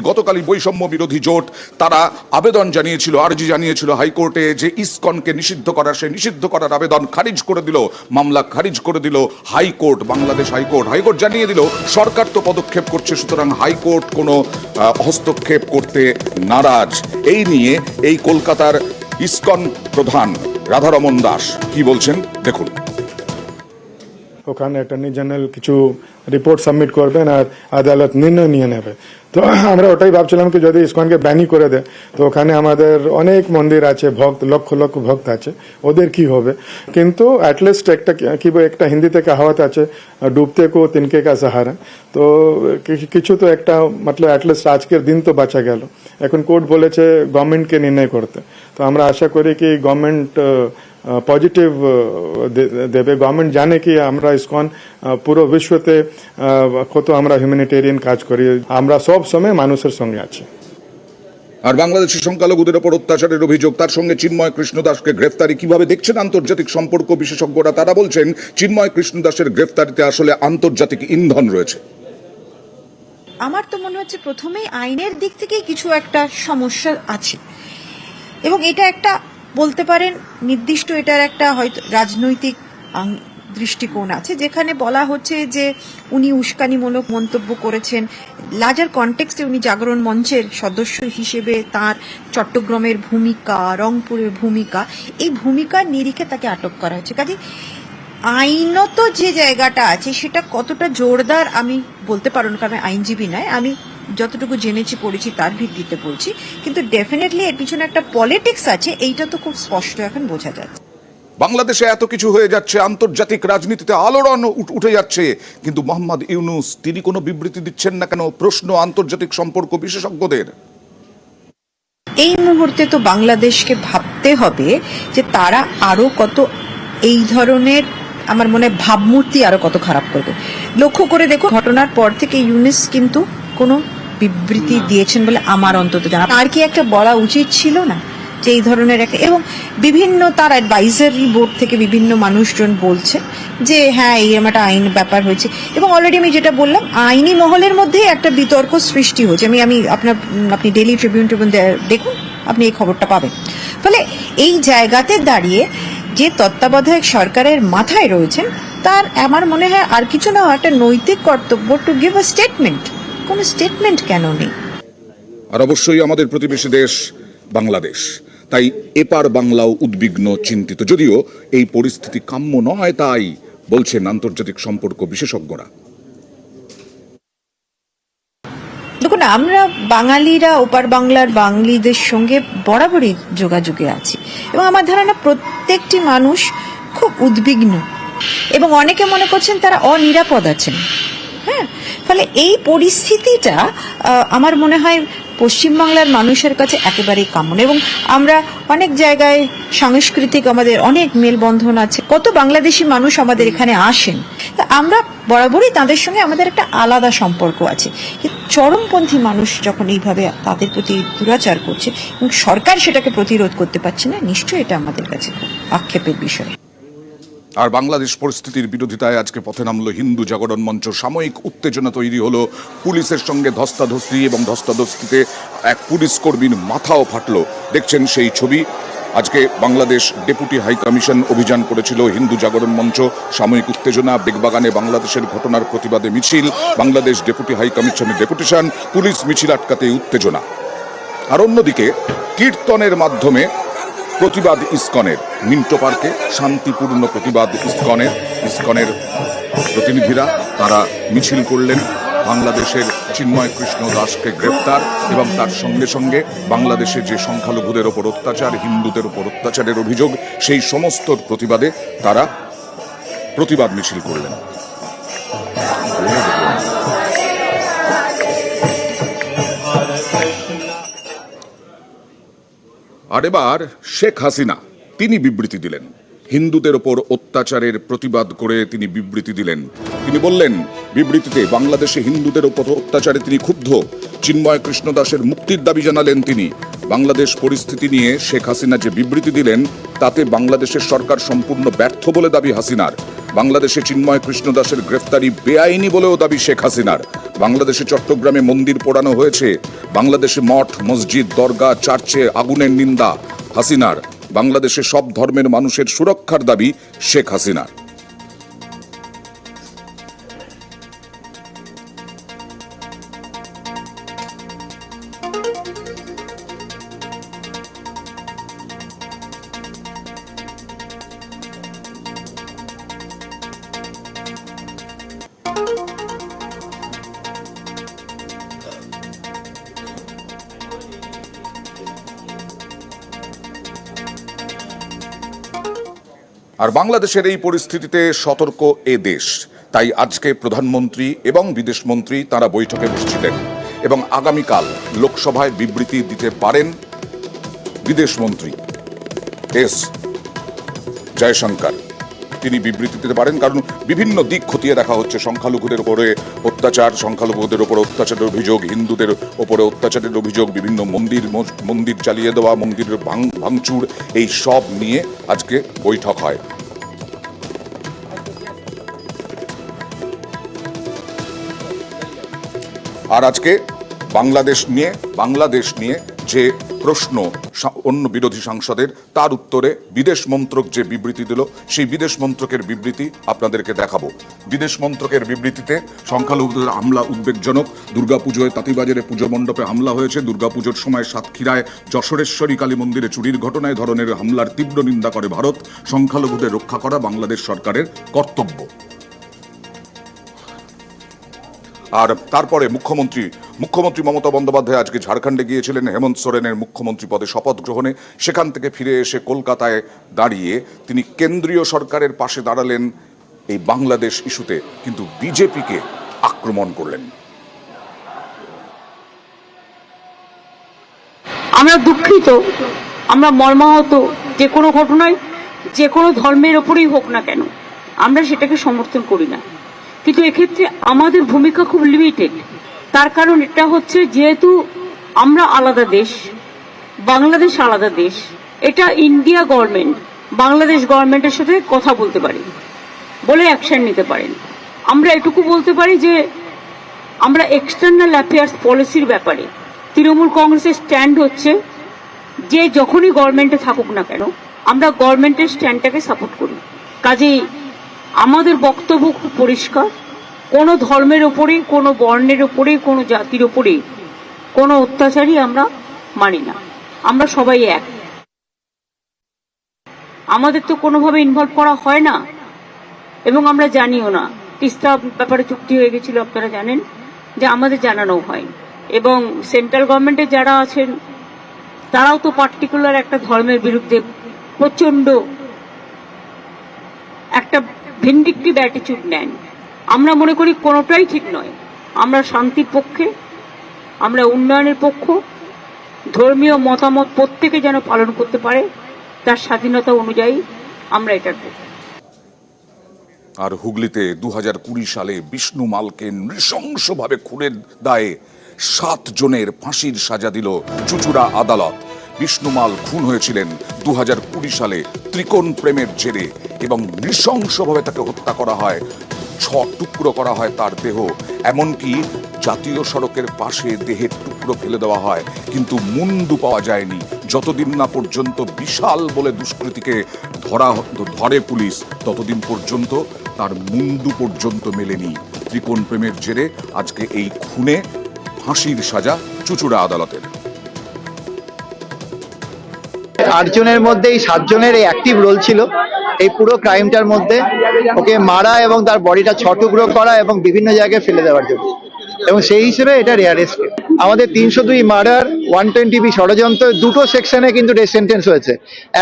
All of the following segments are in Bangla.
গতকালই বৈষম্য বিরোধী জোট তারা আবেদন জানিয়েছিল, আর্জি জানিয়েছিল হাইকোর্টে যে ইসকনকে নিষিদ্ধ করার, সেই নিষিদ্ধ করার আবেদন খারিজ করে দিল, মামলা খারিজ করে দিল হাইকোর্ট, বাংলাদেশ হাইকোর্ট। হাইকোর্ট জানিয়ে দিল সরকার তো পদক্ষেপ করছে, সুতরাং হাইকোর্ট কোনো হস্তক্ষেপ করতে নারাজ। এই নিয়ে এই কলকাতার ইসকন প্রধান রাধারমন দাস কি বলছেন দেখুন। ওখানে অ্যাটর্নি জেনারেল কিছু রিপোর্ট সাবমিট করবেন আর আদালত নির্ণয় নিয়ে নেবে। তো আমরা ওটাই ভাবছিলাম কি যদি ইসকনকে ব্যানই করে দেয় তো ওখানে আমাদের অনেক মন্দির আছে, ভক্ত লক্ষ লক্ষ ভক্ত আছে, ওদের কি হবে? কিন্তু অ্যাটলিস্ট একটা হিন্দিতে কাহাওয়াত আছে, ডুবতে কো তিনকে কা সাহারা। তো কিছু তো একটা মতলব অ্যাটলিস্ট আজকের দিন তো বাঁচা গেল। এখন কোর্ট বলেছে গভর্নমেন্টকে নির্ণয় করতে, তো আমরা আশা করি কি গভর্নমেন্ট পজিটিভ দেবে। গভর্নমেন্ট জানে কি আমরা ইসকন পুরো বিশ্বতে কত আমরা হিউম্যানিটেরিয়ান কাজ করি, আমরা সব সময় মানুষের সঙ্গে আছি। আর বাংলাদেশের সংখ্যালঘুদের ওপর অত্যাচারের অভিযোগ, তার সঙ্গে চিন্ময় কৃষ্ণ দাসকে গ্রেফতারি কিভাবে দেখছেন আন্তর্জাতিক সম্পর্ক বিশেষজ্ঞরা? তারা বলছেন চিন্ময় কৃষ্ণ দাসের গ্রেফতারিতে আসলে আন্তর্জাতিক ইন্ধন রয়েছে। আমার তো মনে হচ্ছে প্রথমেই আইনের দিক থেকেই কিছু একটা সমস্যা আছে, এবং এটা একটা বলতে পারেন নির্দিষ্ট এটার একটা হয়তো রাজনৈতিক দৃষ্টিকোণ আছে, যেখানে বলা হচ্ছে যে উনি উস্কানিমূলক মন্তব্য করেছেন। লার্জার কনটেক্সটে উনি জাগরণ মঞ্চের সদস্য হিসেবে তার চট্টগ্রামের ভূমিকা, রংপুরের ভূমিকা, এই ভূমিকার নিরিখে তাকে আটক করা হচ্ছে। কাজে আইনত যে জায়গাটা আছে সেটা কতটা জোরদার আমি বলতে পারবো না, কারণ আইনজীবী নয়, আমি যতটুকু জেনেছি পড়েছি তার ভিত্তিতে বলছি। কিন্তু ডেফিনেটলি এর পিছনে একটা পলিটিক্স আছে, এইটা তো খুব স্পষ্ট এখন বোঝা যাচ্ছে। বাংলাদেশে এত কিছু হয়ে যাচ্ছে, আন্তর্জাতিক রাজনীতিতে আলোড়ন উঠে যাচ্ছে, কিন্তু মোহাম্মদ ইউনূস তিনি কোনো বিবৃতি দিচ্ছেন না কেন? প্রশ্ন আন্তর্জাতিক সম্পর্ক বিশেষজ্ঞদের। এই মুহূর্তে তো বাংলাদেশকে ভাবতে হবে যে তারা আরো কত এই ধরনের, আমার মনে হয় ভাবমূর্তি আরো কত খারাপ করবে। লক্ষ্য করে দেখো ঘটনার পর থেকে ইউনূস কিন্তু কোনো বিবৃতি দিয়েছেন বলে আমার অন্তত জানা। আর কি একটা বলা উচিত ছিল না যে এই ধরনের একটা, এবং বিভিন্ন তার অ্যাডভাইজারি বোর্ড থেকে বিভিন্ন মানুষজন বলছে যে হ্যাঁ এই একটা আইন ব্যাপার হয়েছে, এবং অলরেডি আমি যেটা বললাম আইনি মহলের মধ্যে একটা বিতর্ক সৃষ্টি হয়েছে। আমি আপনি ডেইলি ট্রিবিউন দেখুন, আপনি এই খবরটা পাবেন। ফলে এই জায়গাতে দাঁড়িয়ে যে তত্ত্বাবধায়ক সরকারের মাথায় রয়েছেন তার আমার মনে হয় আর কিছু না, একটা নৈতিক কর্তব্য টু গিভ আ স্টেটমেন্ট। কোনো স্টেটমেন্ট কেন নেই? আর অবশ্যই আমাদের প্রতিবেশী দেশ বাংলাদেশ, তাই এপার বাংলাও উদ্বিগ্ন, চিন্তিত, যদিও এই পরিস্থিতি কাম্য নয়, তাই বলছেন আন্তর্জাতিক সম্পর্ক বিশেষজ্ঞরা। দেখুন, আমরা বাঙালিরা ওপার বাংলার বাঙালিদের সঙ্গে বরাবরই যোগাযোগে আছি, এবং আমার ধারণা প্রত্যেকটি মানুষ খুব উদ্বিগ্ন, এবং অনেকে মনে করছেন তারা অনিরাপদ আছেন। হ্যাঁ, ফলে এই পরিস্থিতিটা আমার মনে হয় পশ্চিমবাংলার মানুষের কাছে একেবারেই কাম্য না। এবং আমরা অনেক জায়গায় সাংস্কৃতিক আমাদের অনেক মেলবন্ধন আছে, কত বাংলাদেশি মানুষ আমাদের এখানে আসেন, আমরা বরাবরই তাদের সঙ্গে আমাদের একটা আলাদা সম্পর্ক আছে। চরমপন্থী মানুষ যখন এইভাবে তাদের প্রতি দুরাচার করছে এবং সরকার সেটাকে প্রতিরোধ করতে পারছে না, নিশ্চয়ই এটা আমাদের কাছে খুব আক্ষেপের বিষয়। আর বাংলাদেশ পরিস্থিতির বিরোধিতায় আজকে পথে নামলো হিন্দু জাগরণ মঞ্চ। সাময়িক উত্তেজনা তৈরি হলো, পুলিশের সঙ্গে ধস্তাধস্তি, এবং ধস্তাধস্তিতে এক পুলিশ কর্মীর মাথাও ফাটলো। দেখছেন সেই ছবি। আজকে বাংলাদেশ ডেপুটি হাই কমিশন অভিযান করেছিল হিন্দু জাগরণ মঞ্চ। সাময়িক উত্তেজনা, বেগবাগানে বাংলাদেশের ঘটনার প্রতিবাদে মিছিল, বাংলাদেশ ডেপুটি হাই কমিশনের ডেপুটেশন, পুলিশ মিছিল আটকাতে উত্তেজনা। আর অন্যদিকে কীর্তনের মাধ্যমে প্রতিবাদ ইসকনের, মিন্টো পার্কে শান্তিপূর্ণ প্রতিবাদ ইসকনের প্রতিনিধিরা তারা মিছিল করলেন। বাংলাদেশের চিন্ময় কৃষ্ণ দাসকে গ্রেফতার এবং তার সঙ্গে সঙ্গে বাংলাদেশে যে সংখ্যালঘুদের ওপর অত্যাচার, হিন্দুদের ওপর অত্যাচারের অভিযোগ, সেই সমস্ত প্রতিবাদে তারা প্রতিবাদ মিছিল করলেন। আর এবার শেখ হাসিনা তিনি বিবৃতি দিলেন, হিন্দুদের ওপর অত্যাচারের প্রতিবাদ করে তিনি বিবৃতি দিলেন। তিনি বললেন বিবৃতিতে বাংলাদেশে হিন্দুদের ওপর অত্যাচারে তিনি ক্ষুব্ধ, চিন্ময় কৃষ্ণ দাসের মুক্তির দাবি জানালেন তিনি। বাংলাদেশ পরিস্থিতি নিয়ে শেখ হাসিনা যে বিবৃতি দিলেন তাতে বাংলাদেশের সরকার সম্পূর্ণ ব্যর্থ বলে দাবি হাসিনার। বাংলাদেশে চিন্ময় কৃষ্ণ দাসের গ্রেফতারি বেআইনি বলেও দাবি শেখ হাসিনার। বাংলাদেশে চট্টগ্রামে মন্দির পোড়ানো হয়েছে। বাংলাদেশে মঠ, মসজিদ, দরগা, চার্চে আগুনের নিন্দা হাসিনার। বাংলাদেশে সব ধর্মের মানুষের সুরক্ষার দাবি শেখ হাসিনার। আর বাংলাদেশের এই পরিস্থিতিতে সতর্ক এ দেশ। তাই আজকে প্রধানমন্ত্রী এবং বিদেশমন্ত্রী তারা বৈঠকে বসছিলেন এবং আগামীকাল লোকসভায় বিবৃতি দিতে পারেন বিদেশমন্ত্রী এস জয়শঙ্কর। তিনি বিবৃতি দিতে পারেন, কারণ বিভিন্ন দিক খতিয়ে দেখা হচ্ছে। সংখ্যালঘুদের উপরে অত্যাচার, সংখ্যালঘুদের উপরে অত্যাচারের অভিযোগ, হিন্দুদের উপরে অত্যাচারের অভিযোগ, বিভিন্ন মন্দির জ্বালিয়ে দেওয়া, মন্দিরের ভাঙচুর, এই সব নিয়ে আজকে বৈঠক হয়। আর আজকে বাংলাদেশ নিয়ে যে প্রশ্ন অন্য বিরোধী সাংসদের, তার উত্তরে বিদেশ মন্ত্রক যে বিবৃতি দিল, সেই বিদেশ মন্ত্রকের বিবৃতি আপনাদেরকে দেখাবো। বিদেশ মন্ত্রকের বিবৃতিতে সংখ্যালঘুদের হামলা উদ্বেগজনক। দুর্গাপুজোয় তাঁতিবাজারে পুজো মণ্ডপে হামলা হয়েছে। দুর্গাপুজোর সময় সাতক্ষীরায় যশোরেশ্বরী কালী মন্দিরে চুরির ঘটনায় ধরনের হামলার তীব্র নিন্দা করে ভারত। সংখ্যালঘুদের রক্ষা করা বাংলাদেশ সরকারের কর্তব্য। আর তারপরে মুখ্যমন্ত্রী মমতা বন্দ্যোপাধ্যায় আজকে ঝাড়খণ্ডে গিয়েছিলেন হেমন্ত সোরেনের মুখ্যমন্ত্রী পদে শপথ গ্রহণে। সেখান থেকে ফিরে এসে কলকাতায় দাঁড়িয়ে তিনি কেন্দ্রীয় সরকারের পাশে দাঁড়ালেন এই বাংলাদেশ ইস্যুতে, কিন্তু বিজেপিকে আক্রমণ করলেন। আমরা দুঃখিত, আমরা মর্মাহত। যে কোনো ঘটনায় যে কোনো ধর্মের ওপরেই হোক না কেন, আমরা সেটাকে সমর্থন করি না। কিন্তু এক্ষেত্রে আমাদের ভূমিকা খুব লিমিটেড। তার কারণ এটা হচ্ছে, যেহেতু আমরা আলাদা দেশ, বাংলাদেশ আলাদা দেশ, এটা ইন্ডিয়া গভর্নমেন্ট বাংলাদেশ গভর্নমেন্টের সাথে কথা বলতে পারে, বলে অ্যাকশন নিতে পারেন। আমরা এটুকু বলতে পারি যে আমরা এক্সটার্নাল অ্যাফেয়ার্স পলিসির ব্যাপারে তৃণমূল কংগ্রেসের স্ট্যান্ড হচ্ছে যে যখনই গভর্নমেন্টে থাকুক না কেন আমরা গভর্নমেন্টের স্ট্যান্ডটাকে সাপোর্ট করি। কাজেই আমাদের বক্তব্য খুব পরিষ্কার, কোনো ধর্মের ওপরে, কোনো বর্ণের ওপরে, কোনো জাতির ওপরে কোনো অত্যাচারই আমরা মানি না। আমরা সবাই এক। আমাদের তো কোনোভাবে ইনভলভ করা হয় না এবং আমরা জানিও না। তিস্তা ব্যাপারে চুক্তি হয়ে গেছিল, আপনারা জানেন, যে আমাদের জানানো হয়। এবং সেন্ট্রাল গভর্নমেন্টে যারা আছেন তারাও তো পার্টিকুলার একটা ধর্মের বিরুদ্ধে প্রচন্ড একটা ভিন্ডিকটিভ অ্যাটিটিউড নেন। আমরা মনে করি কোনোটাই ঠিক নয়। আমরা শান্তির পক্ষে, আমরা উন্নয়নের পক্ষ। ধর্মীয় মতামত প্রত্যেকে যেন পালন করতে পারে তার স্বাধীনতা অনুযায়ী, আমরা এটার পক্ষে। আর হুগলিতে 2020 সালে বিষ্ণু মালকে নৃশংসভাবে খুনের দায়ে 7 জনের ফাঁসির সাজা দিল চুঁচুড়া আদালত। বিষ্ণু মাল খুন হয়েছিলেন 2020 সালে ত্রিকোণ প্রেমের জেরে এবং নৃশংসভাবে তাকে হত্যা করা হয়। 6 টুকরো করা হয় তার দেহ। এমনকি জাতীয় সড়কের পাশে দেহের টুকরো ফেলে দেওয়া হয়, কিন্তু মুন্ডু পাওয়া যায়নি যতদিন না পর্যন্ত বিশাল বলে দুষ্কৃতীকে ধরে পুলিশ, ততদিন পর্যন্ত তার মুন্ডু পর্যন্ত মেলেনি। ত্রিকোণ প্রেমের জেরে আজকে এই খুনে ফাঁসির সাজা চুঁচুড়া আদালতের। 8 জনের মধ্যে এই 7 জনের এই অ্যাক্টিভ রোল ছিল এই পুরো ক্রাইমটার মধ্যে। ওকে মারা এবং তার বডিটা 6 টুকরো করা এবং বিভিন্ন জায়গায় ফেলে দেওয়ার জন্য, এবং সেই হিসেবে এটা রেয়ারেস্ট। আমাদের 302 মার্ডার, 120B ষড়যন্ত্র, দুটো সেকশনে কিন্তু ডেথ সেন্টেন্স হয়েছে।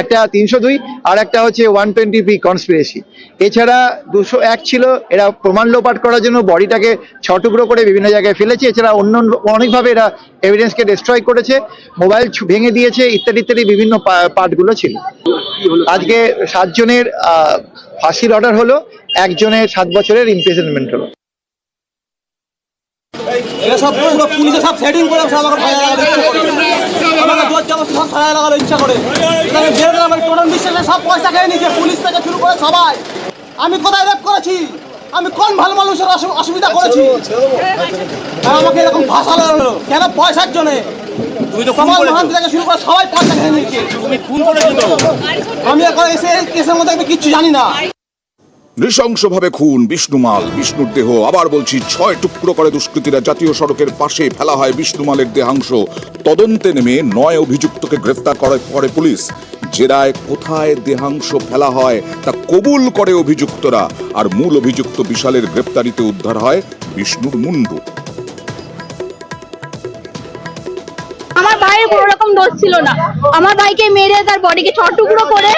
একটা 302 আর একটা হচ্ছে 120B কনস্পিরেসি। এছাড়া 201 ছিল, এরা প্রমাণ লোপাট করার জন্য বডিটাকে 6 টুকরো করে বিভিন্ন জায়গায় ফেলেছে। এছাড়া অন্য অনেকভাবে এরা এভিডেন্সকে ডিস্ট্রয় করেছে, মোবাইল ভেঙে দিয়েছে, ইত্যাদি ইত্যাদি বিভিন্ন পার্টগুলো ছিল। আজকে 7 জনের ফাঁসির অর্ডার হলো, 1 জনের 7 বছরের ইমপ্রিজনমেন্ট হলো। এরা সব পুরো পুলিশে সব সেটিং করে সব আমাকে ফায়ার লাগাতে ইচ্ছা করে, আমাকে জোর জবরদস্তি সব ফায়ার লাগাতে ইচ্ছা করে। এখানে জেলে আমার টোটাল বিশ্বাসে সব পয়সা খেয়ে নিচ্ছে, পুলিশ থেকে শুরু করে সবাই। আমি কোথায় রেপ করেছি? আমি কোন ভালো মানুষের অসুবিধা করেছি? আর আমাকে এরকম ভাষালো কেন? পয়সার জন্যে। সবার মহান থেকে শুরু করে সবাই পয়সা খেয়ে নিয়েছে। আমি এখন এসে এই কেসের মধ্যে আমি কিচ্ছু জানি না। নৃশংসভাবে খুন বিষ্ণুমাল। বিষ্ণুর দেহ, আবার বলছি, 6 টুকরো করে দুষ্কৃতীরা জাতীয় সড়কের পাশে ফেলা হয় বিষ্ণুমালের দেহাংশ। তদন্তে নেমে 9 অভিযুক্তকে গ্রেফতার করে পুলিশ। জেরায় কোথায় দেহাংশ ফেলা হয় তা কবুল করে অভিযুক্তরা, আর মূল অভিযুক্ত বিশালের গ্রেফতারিতে উদ্ধার হয় বিষ্ণুর মুন্ডু। আমার ভাইয়ের কোনো রকম দোষ ছিল না। আমার ভাইকে মেরে তার বডিকে 6 টুকরো করে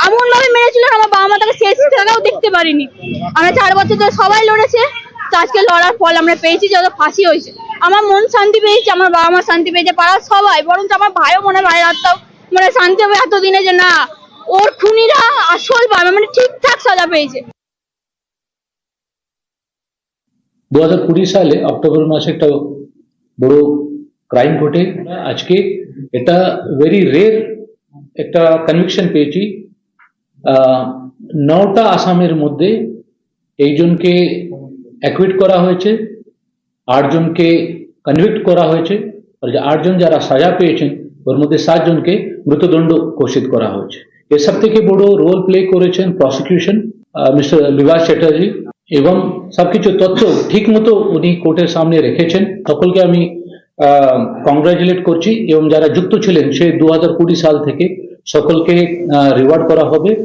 এমন ভাবে মেরেছিল, আমার বাবা মা তাকে শেষ থেকেও দেখতে পারিনি। আমরা 4 বছর ধরে সবাই লড়েছে, তো আজকে লড়ার ফল আমরা পেয়েছি, যত ফাঁসি হয়েছে। আমার মন শান্তি পেয়েছে, আমার বাবা মা শান্তি পেয়েছে, পাড়ার সবাই, বরং আমার ভাইও ভাইয়ের আত্মাও শান্তি হবে এতদিনে, যে না ওর খুনিরা আসল মানে ঠিকঠাক সাজা পেয়েছে। 2020 সালে অক্টোবর মাসে একটা বড় ক্রাইম ঘটে। আজকে এটা ভেরি রেয়ার একটা কনভিকশন পেয়েছি। 9টা আসামের মধ্যে এইজনকে অ্যাকুইট করা হয়েছে, 8 জনকে কনভিক্ট করা হয়েছে, আর 8 জন যারা সাজা পেয়েছেন ওর মধ্যে 7 জনকে মৃত্যুদণ্ড ঘোষিত করা হয়েছে। এর সব থেকে বড় রোল প্লে করেছেন প্রসিকিউশন মিস্টার বিভাস চ্যাটার্জি, এবং সবকিছু তথ্য ঠিক মতো উনি কোর্টের সামনে রেখেছেন। সকলকে আমি কংগ্রাচুলেট করছি, এবং যারা যুক্ত ছিলেন সে 2020 সাল থেকে সকলকে রিওয়ার্ড করা হবে।